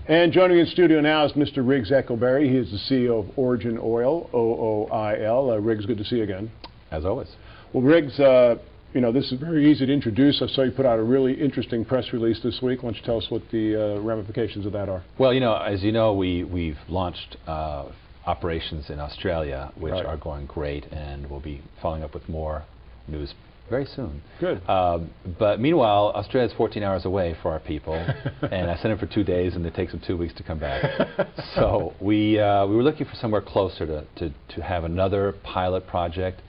And joining in studio now is Mr. Riggs Eckelberry. He is the CEO of OriginOil, OOIL. Riggs, good to see you again. As always. Well, Riggs, you know, this is very easy to introduce. I saw you put out a really interesting press release this week. Why don't you tell us what the ramifications of that are? Well, you know, as you know, we've launched operations in Australia, which are going great, and we'll be following up with more news very soon. Good. But meanwhile, Australia's 14 hours away for our people, and I sent them for 2 days, and it takes them 2 weeks to come back. So we were looking for somewhere closer to have another pilot project,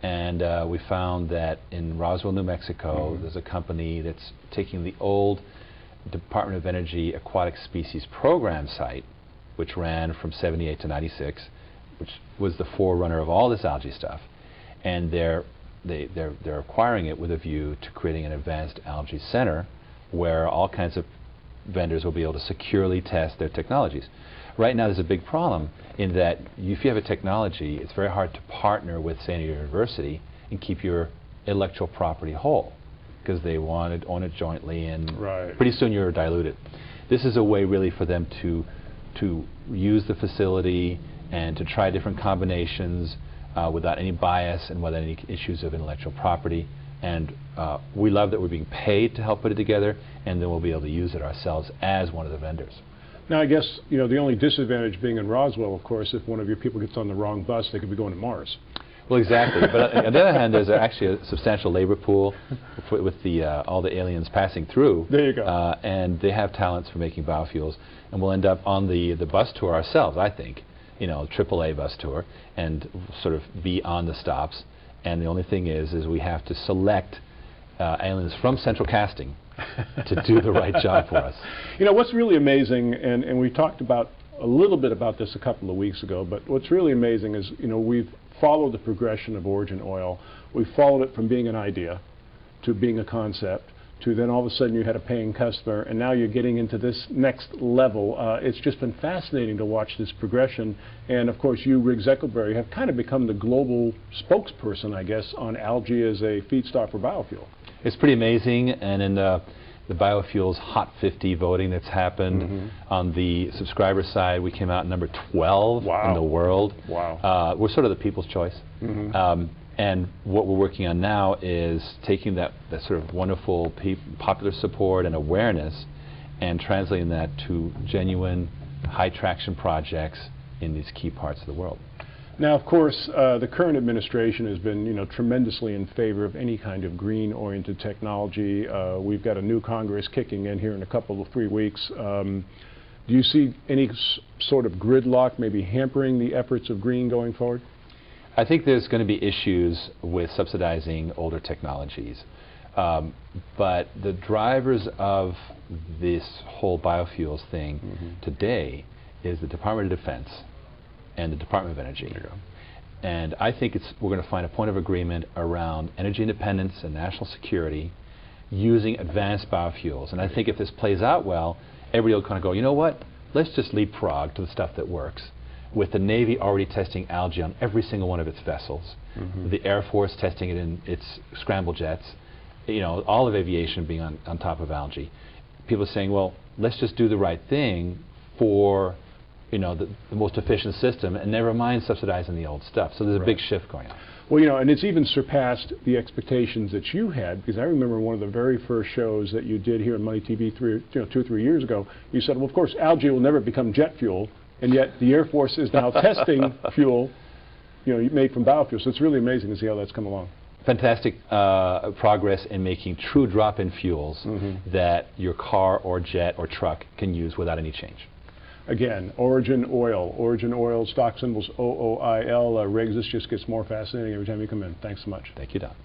and we found that in Roswell, New Mexico, there's a company that's taking the old Department of Energy Aquatic Species Program site, which ran from '78 to '96, which was the forerunner of all this algae stuff, and they're acquiring it with a view to creating an advanced algae center where all kinds of vendors will be able to securely test their technologies. Right now there's a big problem in that if you have a technology, it's very hard to partner with, say, a university and keep your intellectual property whole, because they want to own it jointly, and pretty soon you're diluted. This is a way really for them to use the facility and to try different combinations without any bias and without any issues of intellectual property. And we love that we're being paid to help put it together, and then we'll be able to use it ourselves as one of the vendors. Now, I guess, you know, the only disadvantage being in Roswell, of course, if one of your people gets on the wrong bus, they could be going to Mars. Well, exactly. But on the other hand, there's actually a substantial labor pool with all the aliens passing through. There you go. And they have talents for making biofuels, and we'll end up on the bus tour ourselves, I think. You know, AAA bus tour, and sort of be on the stops. And the only thing is we have to select aliens from central casting to do the right job for us. You know, what's really amazing, and we talked about a little bit about this a couple of weeks ago, but what's really amazing is, you know, we've followed the progression of OriginOil. We've followed it from being an idea to being a concept, to then all of a sudden you had a paying customer, and now you're getting into this next level. It's just been fascinating to watch this progression, and of course you, Riggs Eckelberry, have kind of become the global spokesperson, I guess, on algae as a feedstock for biofuel. It's pretty amazing, and in the biofuels Hot 50 voting that's happened, on the subscriber side, we came out number 12 in the world. Wow. We're sort of the people's choice. And what we're working on now is taking that sort of wonderful popular support and awareness and translating that to genuine high traction projects in these key parts of the world. Now, of course, the current administration has been, you know, tremendously in favor of any kind of green-oriented technology. We've got a new Congress kicking in here in a couple of 3 weeks. Do you see any sort of gridlock maybe hampering the efforts of green going forward? I think there's going to be issues with subsidizing older technologies. But the drivers of this whole biofuels thing today is the Department of Defense and the Department of Energy. And I think we're going to find a point of agreement around energy independence and national security using advanced biofuels. And I think if this plays out well, everybody will kind of go, you know what, let's just leapfrog to the stuff that works. With the Navy already testing algae on every single one of its vessels, the Air Force testing it in its scramble jets, you know, all of aviation being on top of algae. People are saying, well, let's just do the right thing for, you know, the most efficient system, and never mind subsidizing the old stuff. So there's a big shift going on. Well, you know, and it's even surpassed the expectations that you had, because I remember one of the very first shows that you did here on MoneyTV 2 or 3 years ago. You said, well, of course, algae will never become jet fuel, and yet the Air Force is now testing fuel, you know, made from biofuels. So it's really amazing to see how that's come along. Fantastic progress in making true drop-in fuels that your car or jet or truck can use without any change. Again, OriginOil. OriginOil, stock symbols OOIL. Riggs, this just gets more fascinating every time you come in. Thanks so much. Thank you, Don.